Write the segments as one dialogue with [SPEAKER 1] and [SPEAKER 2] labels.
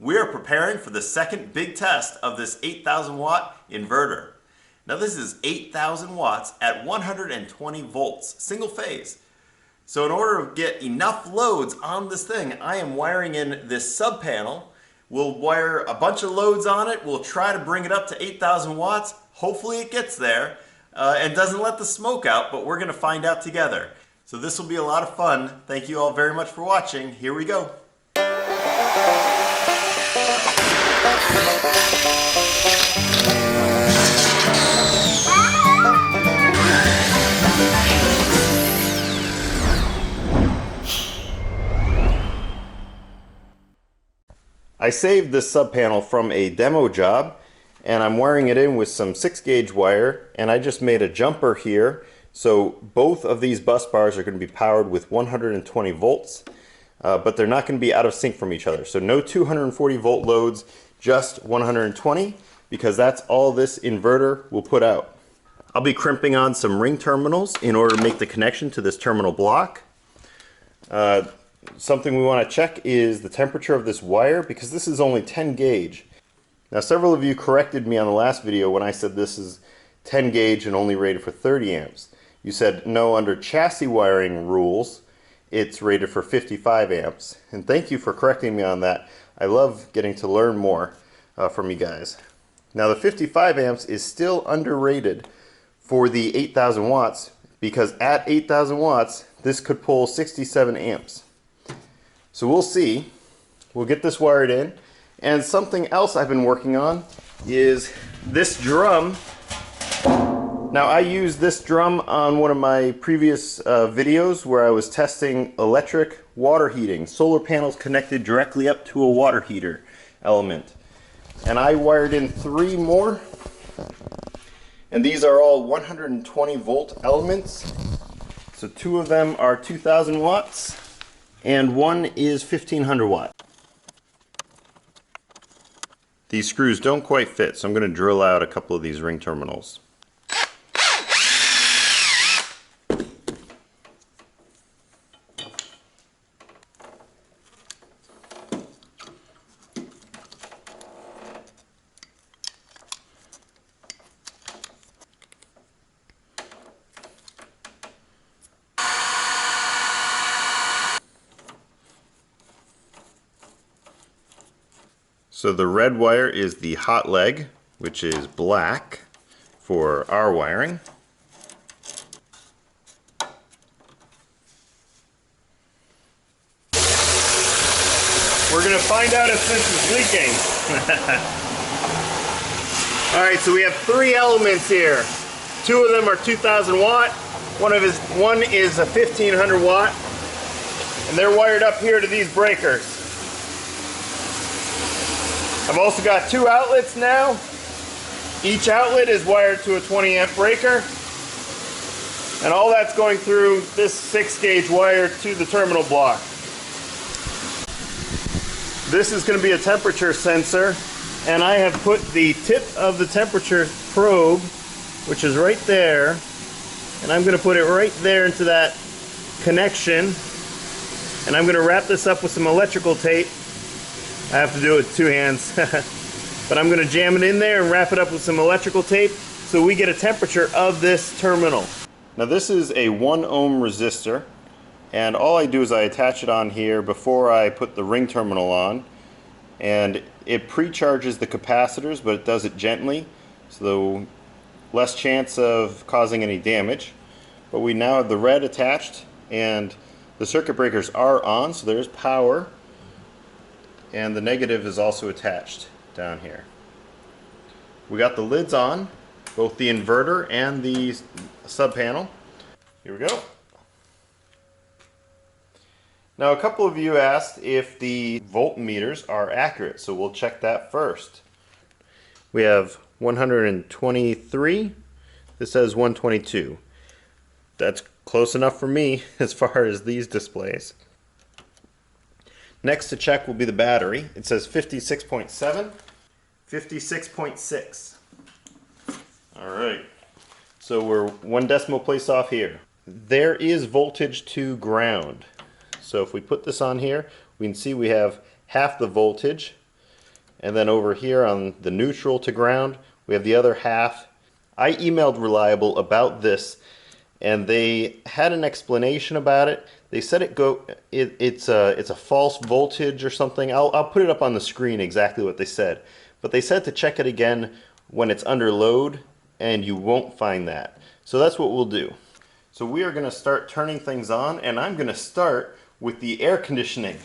[SPEAKER 1] We are preparing for the second big test of this 8,000 watt inverter. Now this is 8,000 watts at 120 volts, single phase. So in order to get enough loads on this thing, I am wiring in this sub panel. We'll wire a bunch of loads on it. We'll try to bring it up to 8,000 watts. Hopefully it gets there and doesn't let the smoke out, but we're gonna find out together. So this will be a lot of fun. Thank you all very much for watching. Here we go. I saved this sub panel from a demo job and I'm wiring it in with some 6-gauge wire, and I just made a jumper here so both of these bus bars are going to be powered with 120 volts, but they're not going to be out of sync from each other. So no 240 volt loads, just 120, because that's all this inverter will put out. I'll be crimping on some ring terminals in order to make the connection to this terminal block. Something we want to check is the temperature of this wire, because this is only 10 gauge. Now several of you corrected me on the last video when I said this is 10 gauge and only rated for 30 amps. You said no, under chassis wiring rules it's rated for 55 amps. And thank you for correcting me on that. I love getting to learn more from you guys. Now the 55 amps is still underrated for the 8,000 watts, because at 8,000 watts this could pull 67 amps. So we'll see. We'll get this wired in. And something else I've been working on is this drum. Now I used this drum on one of my previous videos where I was testing electric water heating, solar panels connected directly up to a water heater element. And I wired in 3 more. And these are all 120 volt elements. So 2 of them are 2,000 watts and 1 is 1,500 watt. These screws don't quite fit, so I'm going to drill out a couple of these ring terminals. So the red wire is the hot leg, which is black for our wiring. We're going to find out if this is leaking. Alright, so we have 3 elements here. 2 of them are 2,000 watt, one is a 1,500 watt, and they're wired up here to these breakers. I've also got 2 outlets now. Each outlet is wired to a 20 amp breaker. And all that's going through this 6-gauge wire to the terminal block. This is going to be a temperature sensor, and I have put the tip of the temperature probe, which is right there, and I'm going to put it right there into that connection. And I'm going to wrap this up with some electrical tape. I have to do it with 2 hands. But I'm going to jam it in there and wrap it up with some electrical tape so we get a temperature of this terminal. Now this is a 1 ohm resistor, and all I do is I attach it on here before I put the ring terminal on, and it pre-charges the capacitors, but it does it gently, so less chance of causing any damage. But we now have the red attached and the circuit breakers are on, so there's power. And the negative is also attached down here. We got the lids on, both the inverter and the sub panel. Here we go. Now a couple of you asked if the voltmeters are accurate, so we'll check that first. We have 123. This says 122. That's close enough for me as far as these displays. Next to check will be the battery. It says 56.7, 56.6. Alright, so we're 1 decimal place off here. There is voltage to ground. So if we put this on here, we can see we have half the voltage and then over here on the neutral to ground, we have the other half. I emailed Reliable about this, and they had an explanation about it. They said it's a false voltage or something. I'll put it up on the screen exactly what they said. But they said to check it again when it's under load, and you won't find that. So that's what we'll do. So we are going to start turning things on, and I'm going to start with the air conditioning.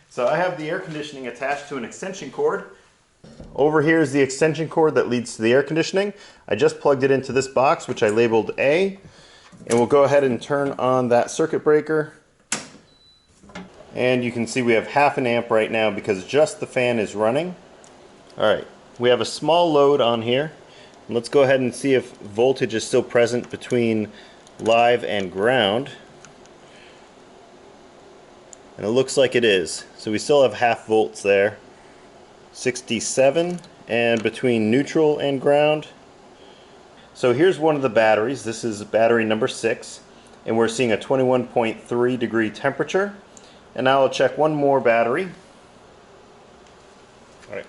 [SPEAKER 1] So I have the air conditioning attached to an extension cord. Over here is the extension cord that leads to the air conditioning. I just plugged it into this box, which I labeled A, and we'll go ahead and turn on that circuit breaker. And you can see we have 0.5 amp right now because just the fan is running. Alright, we have a small load on here. Let's go ahead and see if voltage is still present between live and ground. And it looks like it is. So we still have 0.5 volts there. 67, and between neutral and ground. So here's one of the batteries. This is battery number 6, and we're seeing a 21.3 degree temperature. And now I'll check one more battery. Alright,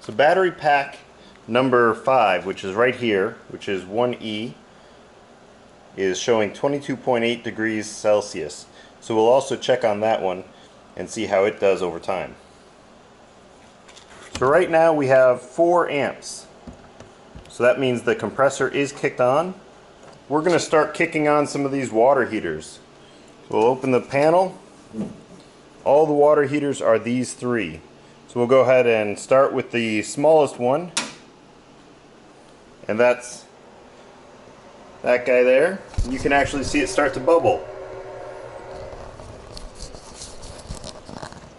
[SPEAKER 1] so battery pack number 5, which is right here, which is 1E, is showing 22.8 degrees Celsius. So we'll also check on that one and see how it does over time. So right now we have 4 amps. So that means the compressor is kicked on. We're going to start kicking on some of these water heaters. So we'll open the panel. All the water heaters are these 3. So we'll go ahead and start with the smallest one. And that's that guy there. You can actually see it start to bubble.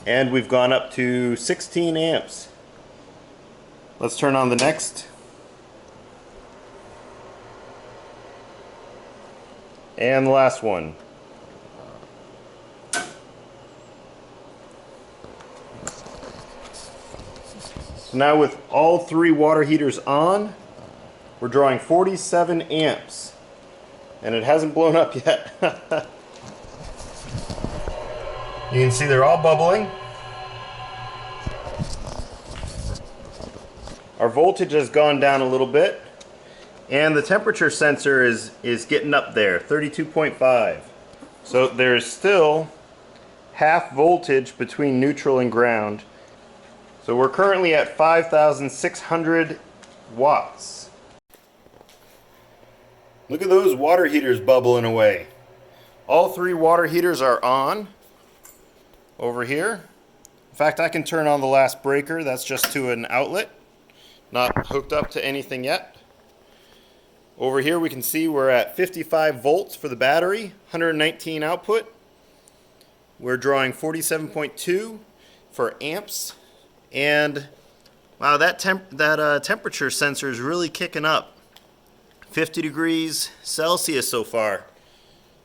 [SPEAKER 1] And we've gone up to 16 amps. Let's turn on the next. And the last one. So now with all 3 water heaters on, we're drawing 47 amps. And it hasn't blown up yet. You can see they're all bubbling. Our voltage has gone down a little bit, and the temperature sensor is getting up there, 32.5. So there's still 0.5 voltage between neutral and ground. So we're currently at 5,600 watts. Look at those water heaters bubbling away. All 3 water heaters are on over here. In fact, I can turn on the last breaker. That's just to an outlet, not hooked up to anything yet. Over here we can see we're at 55 volts for the battery, 119 output. We're drawing 47.2 for amps, and wow, that temperature sensor is really kicking up. 50 degrees Celsius so far.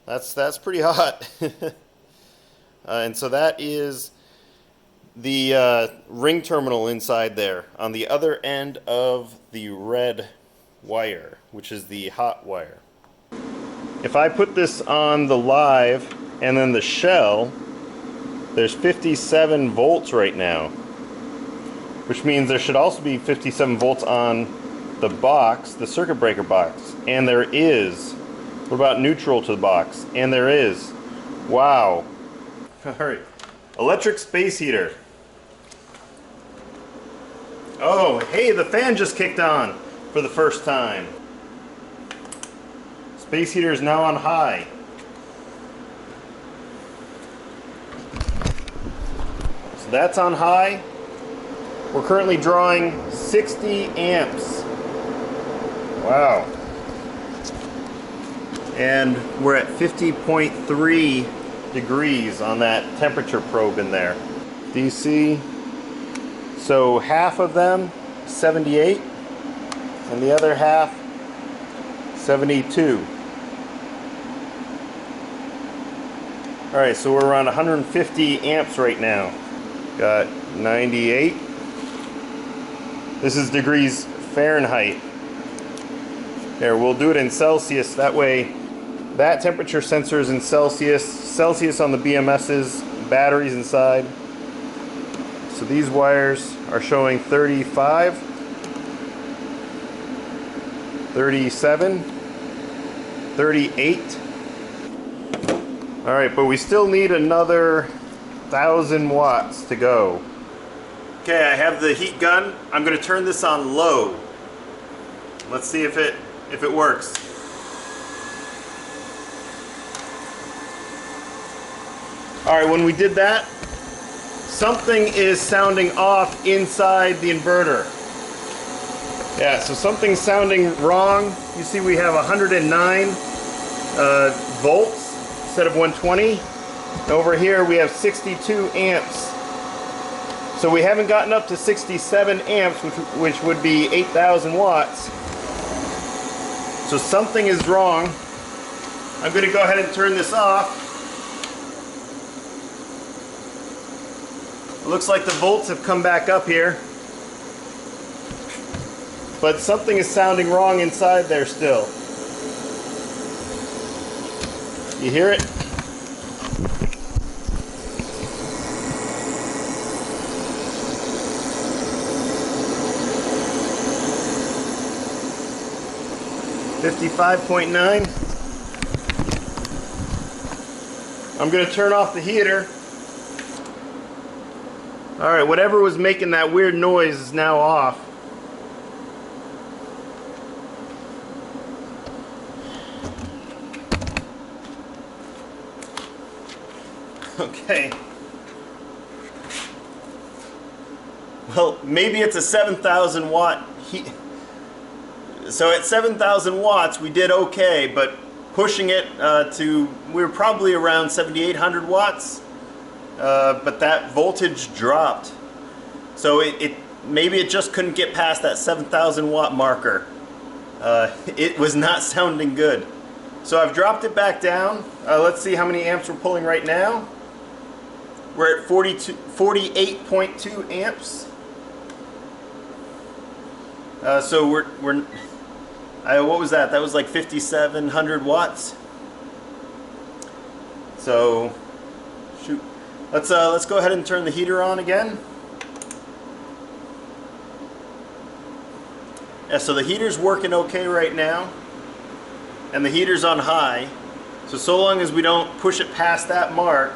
[SPEAKER 1] That's pretty hot. And so that is the ring terminal inside there on the other end of the red wire, which is the hot wire. If I put this on the live and then the shell, there's 57 volts right now, which means there should also be 57 volts on the box, the circuit breaker box, and there is. What about neutral to the box? And there is. Wow. Alright, electric space heater. Oh, hey, the fan just kicked on for the first time. Space heater is now on high. So that's on high. We're currently drawing 60 amps. Wow. And we're at 50.3 degrees on that temperature probe in there. DC. So half of them 78 and the other half 72. Alright, so we're around 150 amps right now. Got 98. This is degrees Fahrenheit. There, we'll do it in Celsius, that way that temperature sensor is in Celsius, Celsius on the BMS's, batteries inside. So these wires are showing 35, 37, 38. All right, but we still need another 1,000 watts to go. Okay, I have the heat gun. I'm going to turn this on low. Let's see if it works. All right, when we did that, something is sounding off inside the inverter. Yeah, so something's sounding wrong. You see we have 109 volts instead of 120. Over here we have 62 amps. So we haven't gotten up to 67 amps, which would be 8,000 watts. So something is wrong. I'm going to go ahead and turn this off. It looks like the volts have come back up here. But something is sounding wrong inside there still. You hear it? $55.9. I'm going to turn off the heater. Alright, whatever was making that weird noise is now off. Okay. Well, maybe it's a 7,000 watt heat. So at 7,000 watts we did okay, but pushing it we were probably around 7,800 watts, but that voltage dropped. So maybe it just couldn't get past that 7,000 watt marker. It was not sounding good. So I've dropped it back down. Let's see how many amps we're pulling right now. We're at 48.2 amps. So we're what was that? That was like 5,700 watts. So, shoot. Let's go ahead and turn the heater on again. Yeah, so the heater's working okay right now, and the heater's on high. So long as we don't push it past that mark.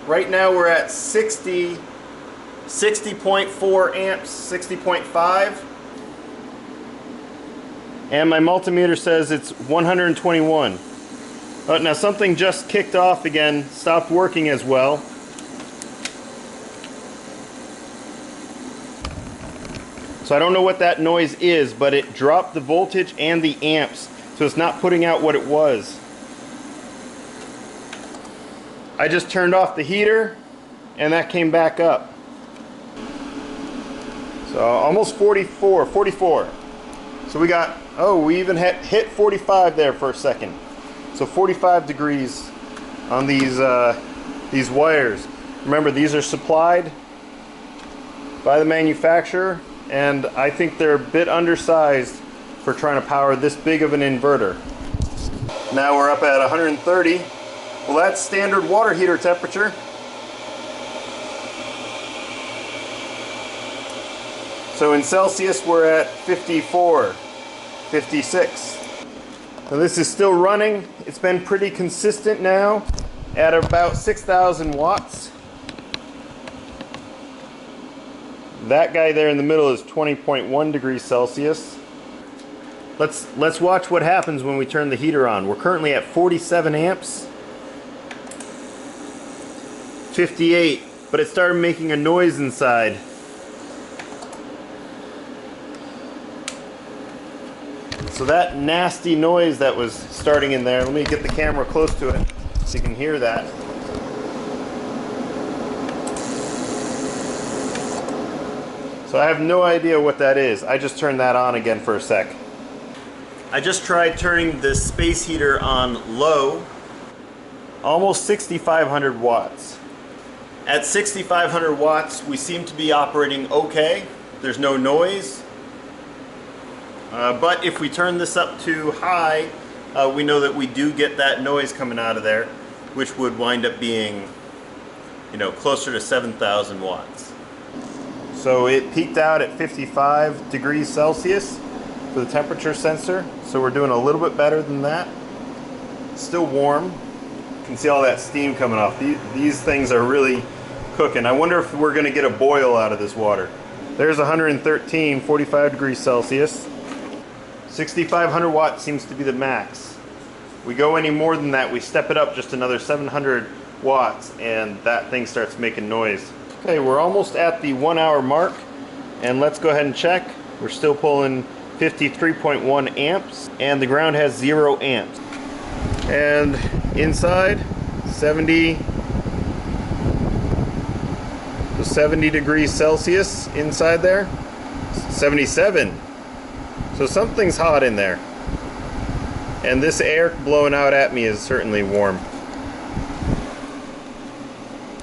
[SPEAKER 1] Right now we're at 60.4 amps, 60.5. And my multimeter says it's 121. Now something just kicked off again, stopped working as well. So I don't know what that noise is, but it dropped the voltage and the amps, so it's not putting out what it was. I just turned off the heater and that came back up. So almost 44. So we got, we even hit 45 there for a second. So 45 degrees on these wires. Remember, these are supplied by the manufacturer, and I think they're a bit undersized for trying to power this big of an inverter. Now we're up at 130. Well, that's standard water heater temperature. So in Celsius we're at 54, 56. Now this is still running. It's been pretty consistent now at about 6,000 watts. That guy there in the middle is 20.1 degrees Celsius. Let's watch what happens when we turn the heater on. We're currently at 47 amps. 58, but it started making a noise inside. So that nasty noise that was starting in there, let me get the camera close to it so you can hear that. So I have no idea what that is. I just turned that on again for a sec. I just tried turning the space heater on low, almost 6,500 watts. At 6,500 watts, we seem to be operating okay. There's no noise. But if we turn this up to high, we know that we do get that noise coming out of there, which would wind up being, closer to 7,000 watts. So it peaked out at 55 degrees Celsius for the temperature sensor. So we're doing a little bit better than that. Still warm. You can see all that steam coming off. These things are really cooking. I wonder if we're going to get a boil out of this water. There's 113, 45 degrees Celsius. 6,500 watts seems to be the max. We go any more than that, we step it up just another 700 watts and that thing starts making noise. Okay, we're almost at the 1 hour mark, and let's go ahead and check. We're still pulling 53.1 amps and the ground has 0 amps. And inside 70 degrees Celsius inside there. 77. So something's hot in there. And this air blowing out at me is certainly warm.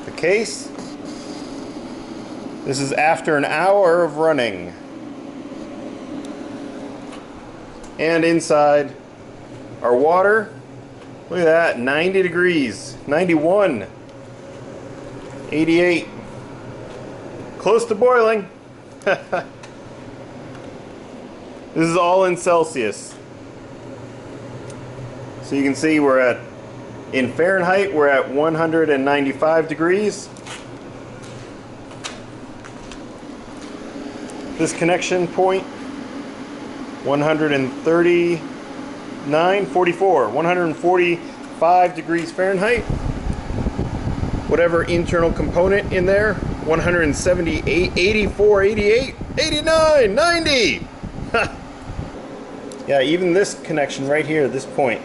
[SPEAKER 1] The case. This is after an hour of running. And inside our water, look at that, 90 degrees, 91, 88, close to boiling. This is all in Celsius. So you can see we're at, in Fahrenheit, we're at 195 degrees. This connection point, 145 degrees Fahrenheit. Whatever internal component in there, 178, 84, 88, 89, 90. Yeah, even this connection right here, this point,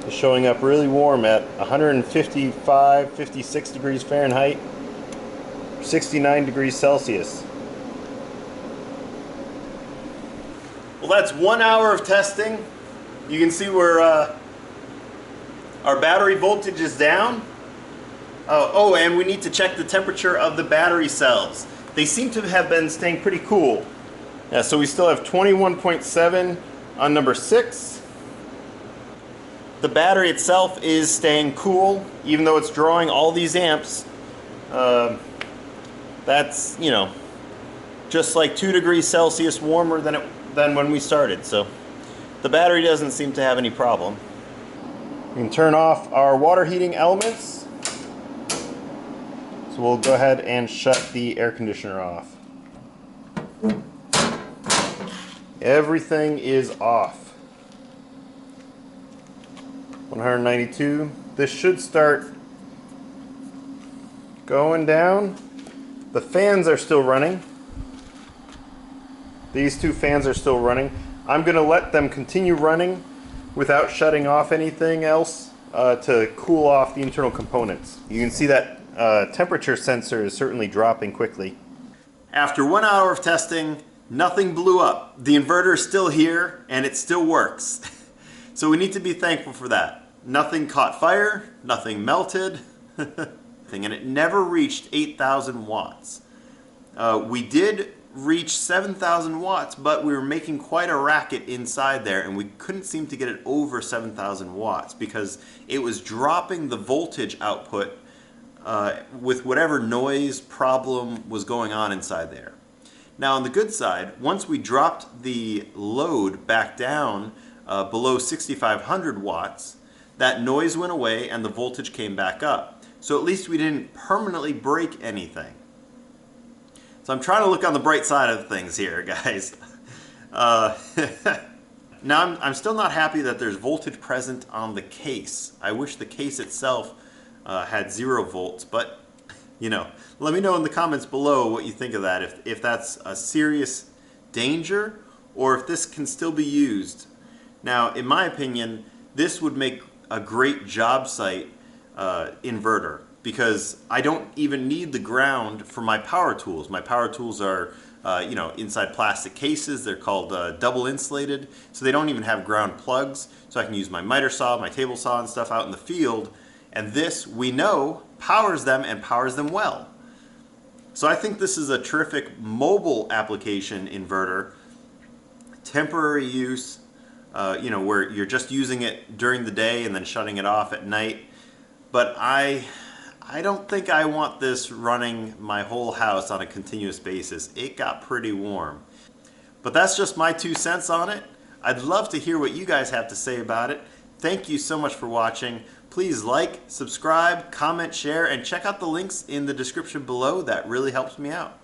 [SPEAKER 1] is showing up really warm at 155, 56 degrees Fahrenheit, 69 degrees Celsius. Well, that's 1 hour of testing. You can see where our battery voltage is down. Oh, and we need to check the temperature of the battery cells. They seem to have been staying pretty cool. Yeah, so we still have 21.7 on number 6. The battery itself is staying cool, even though it's drawing all these amps. That's, you know, just like 2 degrees Celsius warmer than when we started. So the battery doesn't seem to have any problem. We can turn off our water heating elements. So we'll go ahead and shut the air conditioner off. Everything is off. 192. This should start going down. The fans are still running. These two fans are still running. I'm going to let them continue running without shutting off anything else to cool off the internal components. You can see that temperature sensor is certainly dropping quickly. After 1 hour of testing, nothing blew up. The inverter is still here and it still works. So we need to be thankful for that. Nothing caught fire, nothing melted, and it never reached 8,000 watts. We did reach 7,000 watts, but we were making quite a racket inside there and we couldn't seem to get it over 7,000 watts because it was dropping the voltage output with whatever noise problem was going on inside there. Now on the good side, once we dropped the load back down below 6,500 watts, that noise went away and the voltage came back up. So at least we didn't permanently break anything. So I'm trying to look on the bright side of things here, guys. Now I'm still not happy that there's voltage present on the case. I wish the case itself had 0 volts, but you know, let me know in the comments below what you think of that, if that's a serious danger or if this can still be used. Now, in my opinion, this would make a great job site inverter, because I don't even need the ground for my power tools. My power tools are you know, inside plastic cases. They're called double insulated, so they don't even have ground plugs, so I can use my miter saw, my table saw and stuff out in the field, and this, we know, powers them and powers them well. So I think this is a terrific mobile application inverter, temporary use, you know, where you're just using it during the day and then shutting it off at night. But I I don't think I want this running my whole house on a continuous basis. It got pretty warm. But that's just my 2 cents on it. I'd love to hear what you guys have to say about it. Thank you so much for watching. Please like, subscribe, comment, share, and check out the links in the description below. That really helps me out.